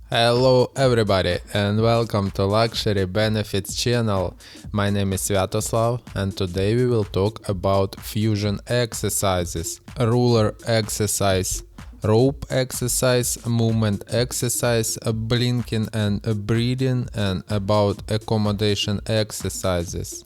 Hello everybody and welcome to Luxury Benefits channel. My name is Sviatoslav and today we will talk about fusion exercises, ruler exercise, rope exercise, movement exercise, blinking and breathing, and about accommodation exercises.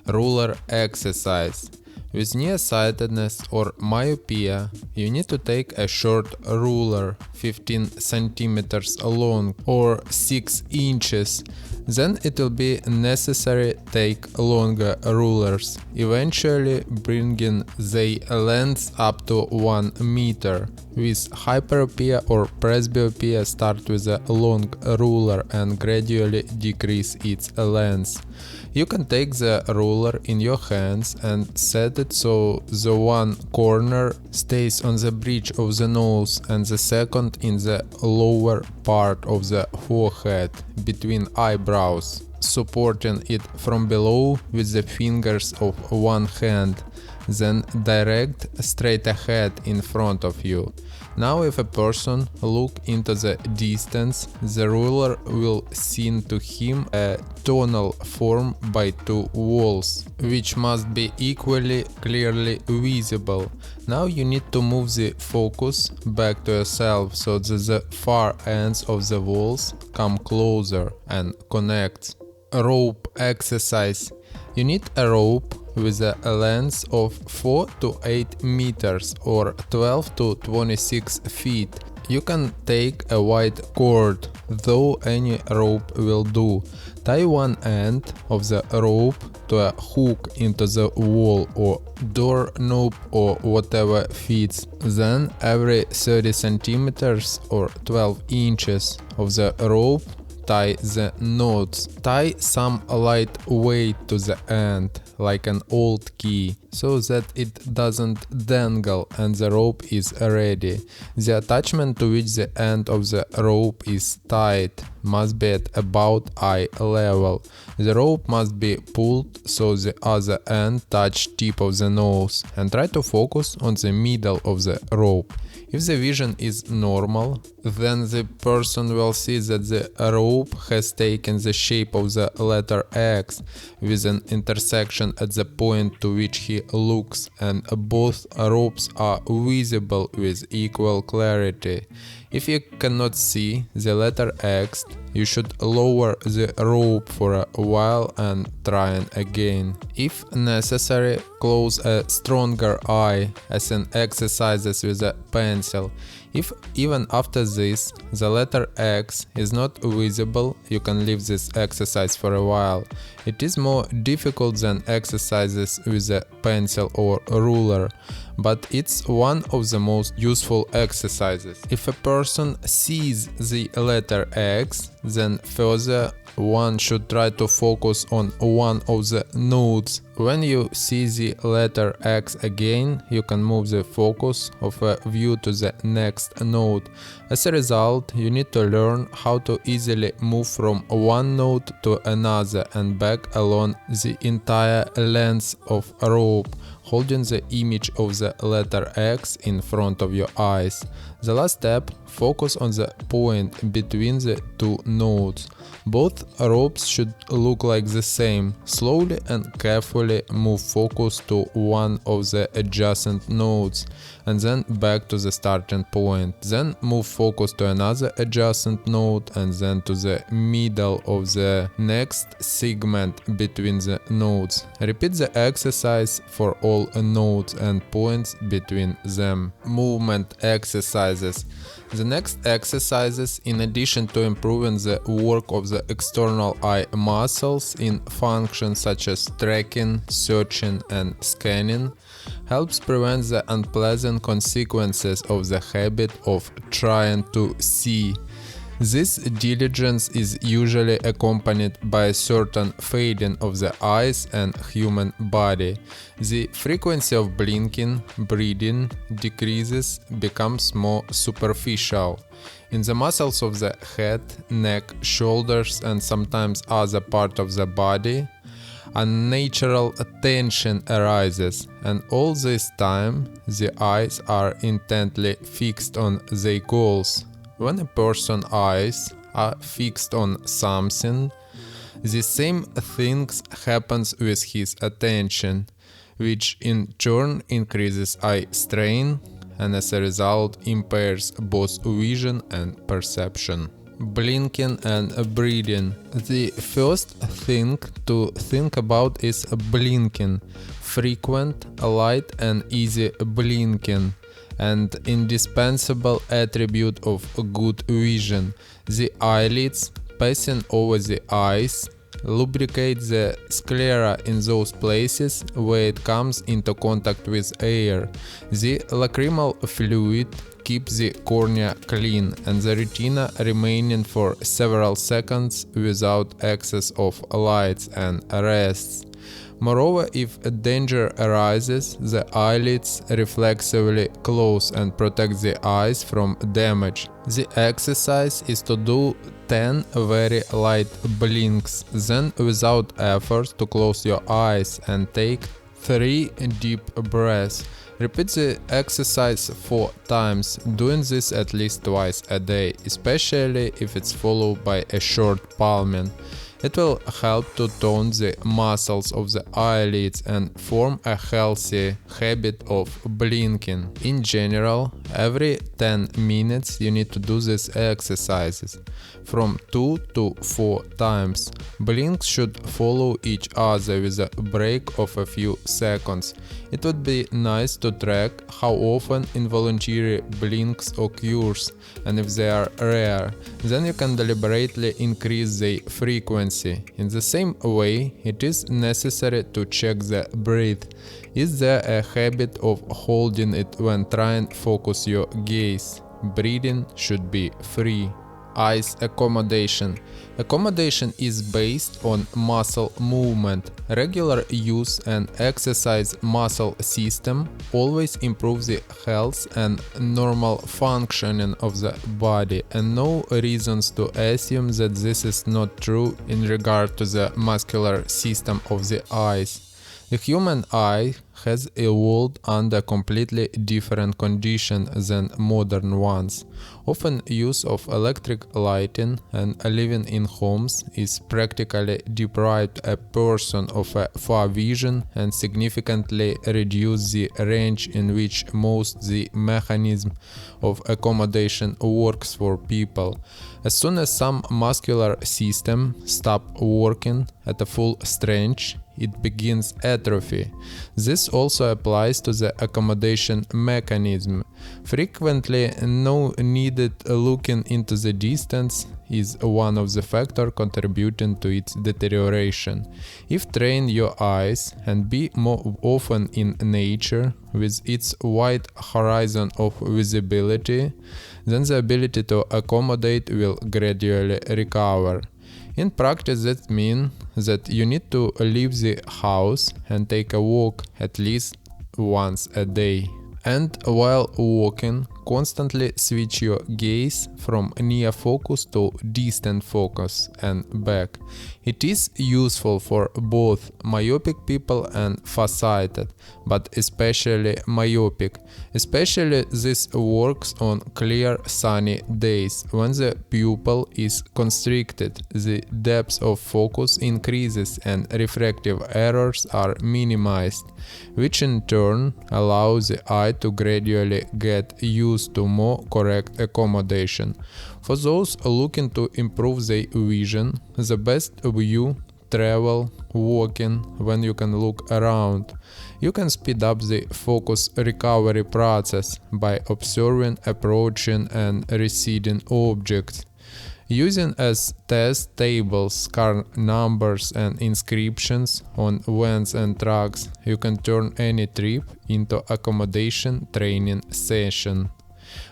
Ruler exercise. With nearsightedness or myopia, you need to take a short ruler 15 centimeters long or 6 inches. Then it will be necessary to take longer rulers, eventually bringing the length up to 1 meter. With hyperopia or presbyopia, start with a long ruler and gradually decrease its length. You can take the ruler in your hands and set it so the one corner stays on the bridge of the nose and the second in the lower part of the forehead between eyebrows, supporting it from below with the fingers of one hand, then direct straight ahead in front of you. Now if a person look into the distance, the ruler will seem to him a tonal form by two walls, which must be equally clearly visible. Now you need to move the focus back to yourself so that the far ends of the walls come closer and connect. Rope exercise. You need a rope with a length of 4 to 8 meters or 12 to 26 feet. You can take a wide cord, though any rope will do. Tie one end of the rope to a hook into the wall or doorknob or whatever fits. Then every 30 centimeters or 12 inches of the rope, tie the knots. Tie some light weight to the end, like an old key, so that it doesn't dangle and the rope is ready. The attachment to which the end of the rope is tied must be at about eye level. The rope must be pulled so the other end touch tip of the nose, and try to focus on the middle of the rope. If the vision is normal, then the person will see that the rope has taken the shape of the letter X with an intersection at the point to which he looks, and both ropes are visible with equal clarity. If you cannot see the letter X, you should lower the rope for a while and try again. If necessary, close a stronger eye as in exercises with a pencil. If even after this the letter X is not visible, you can leave this exercise for a while. It is more difficult than exercises with a pencil or ruler, but it's one of the most useful exercises. If a person sees the letter X, then further one should try to focus on one of the nodes. When you see the letter X again, you can move the focus of a view to the next node. As a result, you need to learn how to easily move from one node to another and back along the entire length of a rope, holding the image of the letter X in front of your eyes. The last step, focus on the point between the two nodes. Both ropes should look like the same. Slowly and carefully move focus to one of the adjacent nodes and then back to the starting point. Then move focus to another adjacent node and then to the middle of the next segment between the nodes. Repeat the exercise for all nodes and points between them. Movement exercises. The next exercises, in addition to improving the work of the external eye muscles in functions such as tracking, searching and scanning, helps prevent the unpleasant consequences of the habit of trying to see. This diligence is usually accompanied by a certain fading of the eyes and human body. The frequency of blinking, breathing decreases, becomes more superficial. In the muscles of the head, neck, shoulders and sometimes other part of the body, unnatural tension arises, and all this time the eyes are intently fixed on their goals. When a person's eyes are fixed on something, the same things happens with his attention, which in turn increases eye strain and as a result impairs both vision and perception. Blinking and breathing. The first thing to think about is blinking, frequent, light and easy blinking, and indispensable attribute of good vision. The eyelids passing over the eyes lubricate the sclera in those places where it comes into contact with air. The lacrimal fluid keeps the cornea clean and the retina remaining for several seconds without excess of lights and rests. Moreover, if a danger arises, the eyelids reflexively close and protect the eyes from damage. The exercise is to do 10 very light blinks, then without effort to close your eyes and take 3 deep breaths. Repeat the exercise 4 times, doing this at least twice a day, especially if it's followed by a short palming. It will help to tone the muscles of the eyelids and form a healthy habit of blinking. In general, every 10 minutes you need to do these exercises, from 2 to 4 times. Blinks should follow each other with a break of a few seconds. It would be nice to track how often involuntary blinks occurs, and if they are rare, then you can deliberately increase their frequency. In the same way, it is necessary to check the breath. Is there a habit of holding it when trying to focus your gaze? Breathing should be free. Eyes accommodation. Accommodation is based on muscle movement. Regular use and exercise muscle system always improve the health and normal functioning of the body, and no reasons to assume that this is not true in regard to the muscular system of the eyes. The human eye has evolved under completely different conditions than modern ones. Often use of electric lighting and living in homes is practically deprived a person of a far vision and significantly reduce the range in which most the mechanism of accommodation works for people. As soon as some muscular system stop working at a full strength, it begins atrophy. This also applies to the accommodation mechanism. Frequently, no needed looking into the distance is one of the factors contributing to its deterioration. If train your eyes and be more often in nature with its wide horizon of visibility, then the ability to accommodate will gradually recover. In practice, that means that you need to leave the house and take a walk at least once a day. And while walking, constantly switch your gaze from near focus to distant focus and back. It is useful for both myopic people and farsighted, but especially myopic. Especially this works on clear sunny days when the pupil is constricted, the depth of focus increases and refractive errors are minimized, which in turn allows the eye to gradually get used to more correct accommodation. For those looking to improve their vision, the best view travel walking when you can look around. You can speed up the focus recovery process by observing approaching and receding objects. Using as test tables, car numbers and inscriptions on vans and trucks, you can turn any trip into accommodation training session.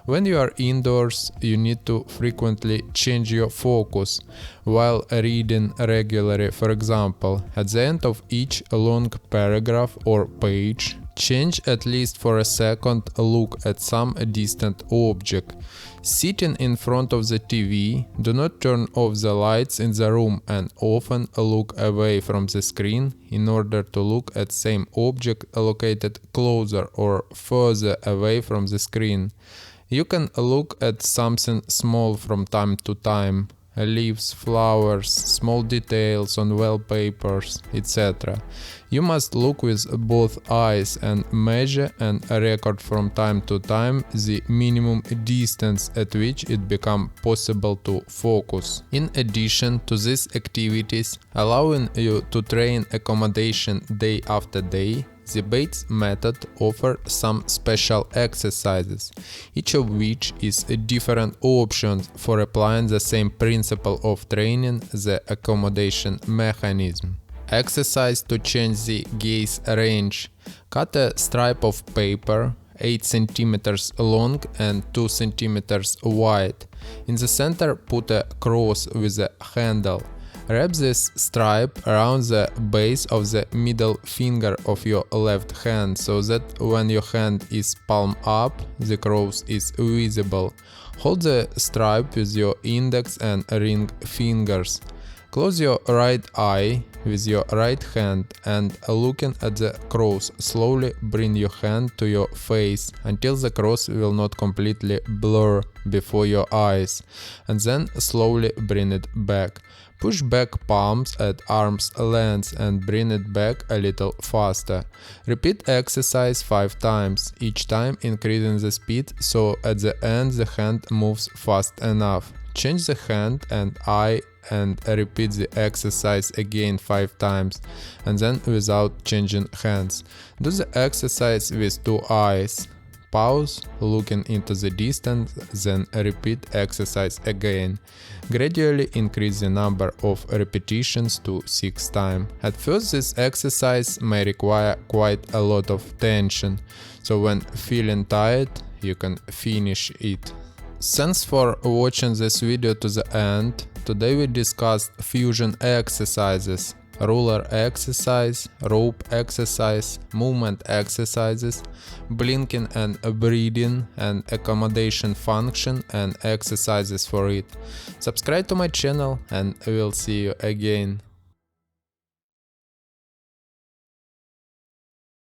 When you are indoors, you need to frequently change your focus while reading regularly. For example, at the end of each long paragraph or page, change at least for a second, look at some distant object. Sitting in front of the TV, do not turn off the lights in the room and often look away from the screen in order to look at same object located closer or further away from the screen. You can look at something small from time to time. leaves, flowers, small details on wallpapers, etc. You must look with both eyes and measure and record from time to time the minimum distance at which it becomes possible to focus. In addition to these activities, allowing you to train accommodation day after day, the Bates method offers some special exercises, each of which is a different option for applying the same principle of training the accommodation mechanism. Exercise to change the gaze range. Cut a strip of paper 8 cm long and 2 cm wide. In the center, put a cross with a handle. Wrap this stripe around the base of the middle finger of your left hand so that when your hand is palm up, the cross is visible. Hold the stripe with your index and ring fingers. Close your right eye with your right hand and looking at the cross, slowly bring your hand to your face until the cross will not completely blur before your eyes, and then slowly bring it back. Push back palms at arm's length and bring it back a little faster. Repeat exercise 5 times, each time increasing the speed so at the end the hand moves fast enough. Change the hand and eye and repeat the exercise again 5 times, and then without changing hands. Do the exercise with 2 eyes. Pause, looking into the distance, then repeat exercise again. Gradually increase the number of repetitions to 6 times. At first, this exercise may require quite a lot of tension, so when feeling tired, you can finish it. Thanks for watching this video to the end. Today we discussed fusion exercises, ruler exercise, rope exercise, movement exercises, blinking and breathing, and accommodation function and exercises for it. Subscribe to my channel and I will see you again.